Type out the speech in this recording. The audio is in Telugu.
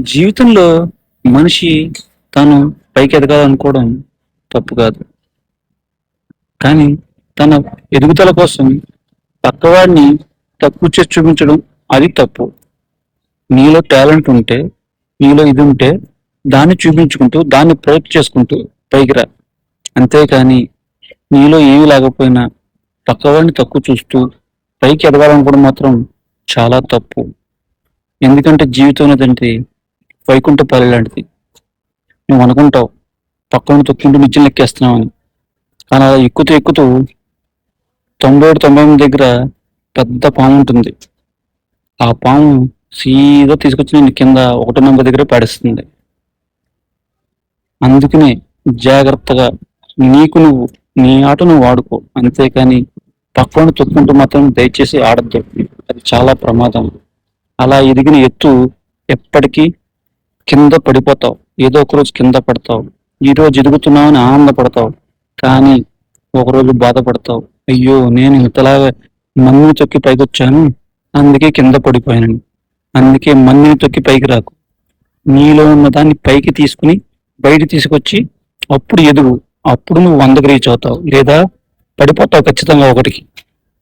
జీవితంలో మనిషి తాను పైకి ఎదగాలనుకోవడం తప్పు కాదు. కానీ తన ఎదుగుదల కోసం పక్కవాడిని తక్కువ చేసి చూపించడం అది తప్పు. నీలో టాలెంట్ ఉంటే, నీలో ఇది ఉంటే దాన్ని చూపించుకుంటూ, దాన్ని ప్రయత్నం చేసుకుంటూ పైకి రా. అంతేకాని నీలో ఏమీ లేకపోయినా పక్కవాడిని తక్కువ చూస్తూ పైకి ఎదగాలనుకోవడం మాత్రం చాలా తప్పు. ఎందుకంటే జీవితం అనేదంటే వైకుంఠపాలి లాంటిది. నువ్వు అనుకుంటావు పక్కన తొక్కింటూ నిచ్చెన ఎక్కేస్తున్నావని. కానీ అలా ఎక్కుతూ ఎక్కుతూ 90 దగ్గర పెద్ద పాము ఉంటుంది. ఆ పాము సీదా తీసుకొచ్చి నేను కింద 1 నెంబర్ దగ్గర పడేస్తుంది. అందుకనే జాగ్రత్తగా నీకు నువ్వు నీ ఆట నువ్వు ఆడుకో. అంతేకాని పక్కన తొక్కుంటూ మాత్రం దయచేసి ఆడద్దు. అది చాలా ప్రమాదం. అలా ఎదిగిన ఎత్తు ఎప్పటికీ కింద పడిపోతావు. ఏదో ఒక రోజు కింద పడతావు. ఈ రోజు ఎదుగుతున్నావని ఆనందపడతావు. కానీ ఒకరోజు బాధపడతావు. అయ్యో నేను ఇంతలాగా మందిని తొక్కి పైకి వచ్చాను, అందుకే కింద పడిపోయానని. అందుకే మందిని తొక్కి పైకి రాకు. నీలో ఉన్న దాన్ని పైకి తీసుకుని బయట తీసుకొచ్చి అప్పుడు ఎదుగు. అప్పుడు నువ్వు 100కి రీచ్ అవుతావు, లేదా పడిపోతావు ఖచ్చితంగా ఒకటికి.